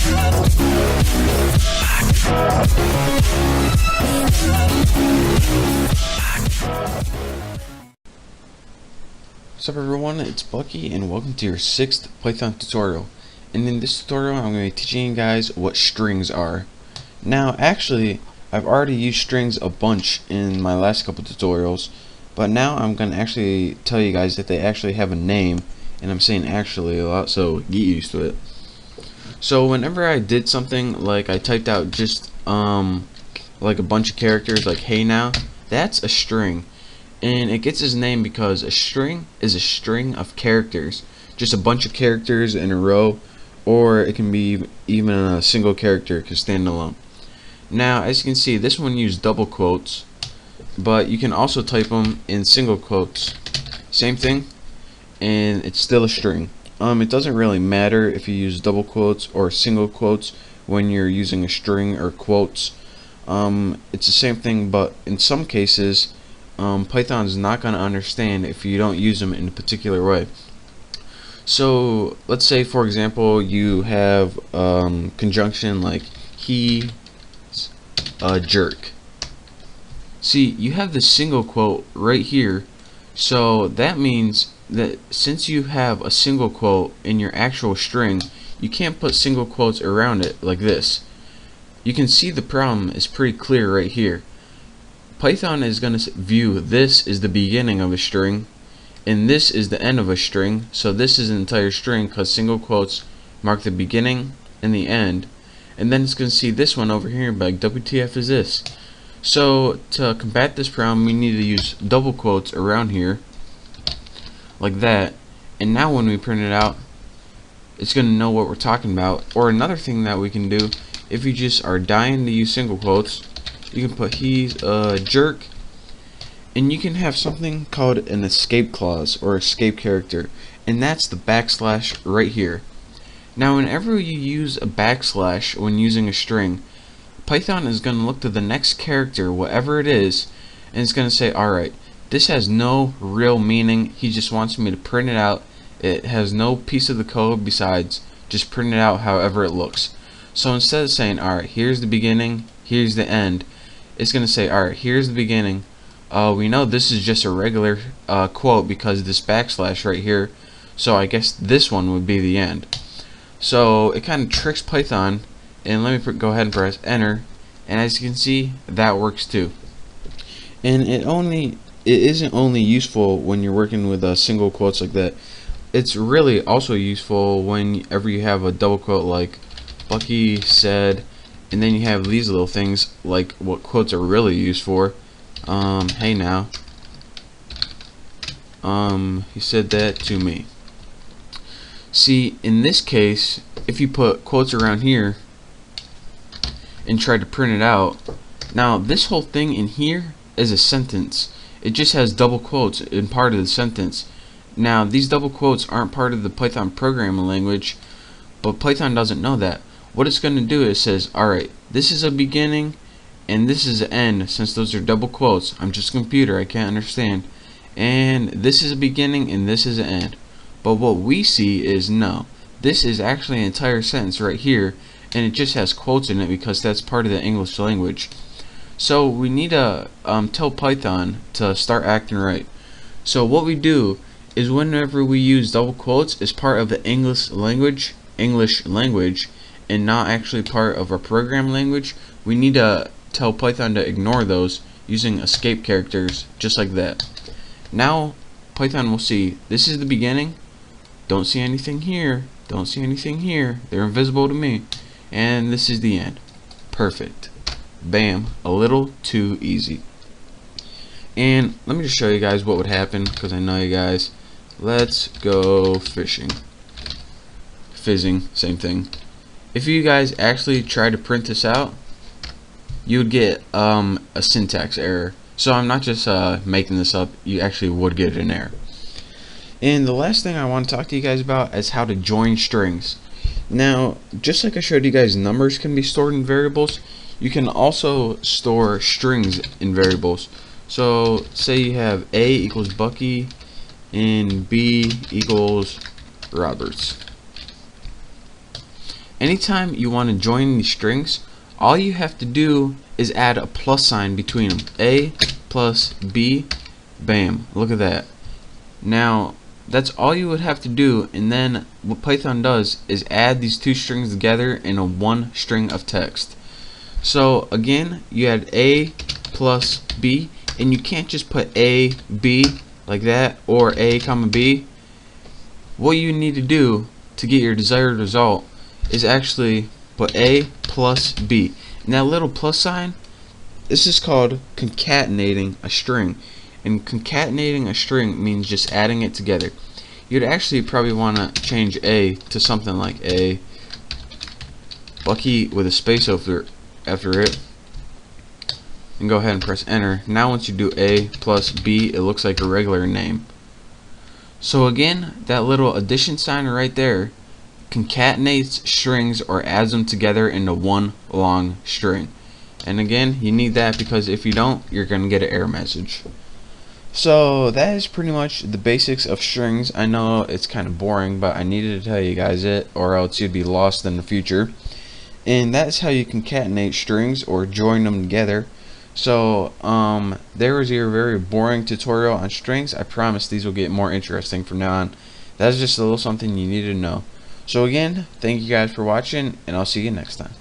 What's up everyone, it's Bucky and welcome to your 6th Python tutorial. And in this tutorial I'm going to be teaching you guys what strings are. Now actually I've already used strings a bunch in my last couple tutorials, but now I'm going to actually tell you guys that they actually have a name, and I'm saying actually a lot, so get used to it. So whenever I did something like I typed out just like a bunch of characters like hey now, that's a string. And it gets its name because a string is a string of characters, just a bunch of characters in a row, or it can be even a single character, it can stand alone. Now as you can see, this one used double quotes, but you can also type them in single quotes, same thing, and it's still a string. It doesn't really matter if you use double quotes or single quotes when you're using a string or quotes. It's the same thing, but in some cases Python is not going to understand if you don't use them in a particular way. So let's say for example you have conjunction like he's a jerk. See, you have the single quote right here, so that means that since you have a single quote in your actual string, you can't put single quotes around it like this. You can see the problem is pretty clear right here. Python is going to view this is the beginning of a string and this is the end of a string, so this is an entire string because single quotes mark the beginning and the end, and then it's going to see this one over here and be like, WTF is this? So to combat this problem we need to use double quotes around here like that, and now when we print it out it's going to know what we're talking about. Or another thing that we can do, if you just are dying to use single quotes, you can put he's a jerk, and you can have something called an escape clause or escape character, and that's the backslash right here. Now whenever you use a backslash when using a string, Python is going to look to the next character, whatever it is, and it's going to say, alright, this has no real meaning, he just wants me to print it out, it has no piece of the code besides, just print it out however it looks. So instead of saying, alright, here's the beginning, here's the end, it's going to say, alright, here's the beginning. We know this is just a regular quote because this backslash right here, so I guess this one would be the end. So it kind of tricks Python, and let me go ahead and press enter, and as you can see, that works too. And it isn't only useful when you're working with single quotes like that. It's really also useful whenever you have a double quote like Bucky said, and then you have these little things like what quotes are really used for. Hey now, he said that to me. See, in this case, if you put quotes around here and try to print it out, now this whole thing in here is a sentence. It just has double quotes in part of the sentence. Now these double quotes aren't part of the Python programming language, but Python doesn't know that. What it's going to do is says, alright, this is a beginning and this is an end. Since those are double quotes, I'm just a computer, I can't understand, and this is a beginning and this is an end. But what we see is, no, this is actually an entire sentence right here, and it just has quotes in it because that's part of the English language. So we need to tell Python to start acting right. So what we do is whenever we use double quotes as part of the English language, and not actually part of our program language, we need to tell Python to ignore those using escape characters just like that. Now Python will see this is the beginning, don't see anything here, don't see anything here, they're invisible to me, and this is the end. Perfect. Bam. A little too easy. And let me just show you guys what would happen, because I know you guys. Let's go fishing. Fizzing, same thing. If you guys actually try to print this out, you would get a syntax error. So I'm not just making this up, you actually would get an error. And the last thing I want to talk to you guys about is how to join strings. Now, just like I showed you guys numbers can be stored in variables, you can also store strings in variables. So say you have A equals Bucky and B equals Roberts. anytime you want to join these strings, all you have to do is add a plus sign between them. A plus B, bam, look at that. Now that's all you would have to do, and then what Python does is add these two strings together in a one string of text. So again, you add A plus B, and you can't just put A, B like that, or A comma B. What you need to do to get your desired result is actually put A plus B, and that little plus sign, this is called concatenating a string. And concatenating a string means just adding it together. You'd actually probably want to change A to something like A Bucky with a space after it, and go ahead and press enter. Now once you do A plus B, it looks like a regular name. So again, that little addition sign right there concatenates strings or adds them together into one long string. And again, you need that because if you don't, you're going to get an error message. So that is pretty much the basics of strings. I know it's kind of boring, but I needed to tell you guys it, or else you'd be lost in the future. And that's how you concatenate strings or join them together. So there was your very boring tutorial on strings. I promise these will get more interesting from now on. That's just a little something you need to know. So again, thank you guys for watching, and I'll see you next time.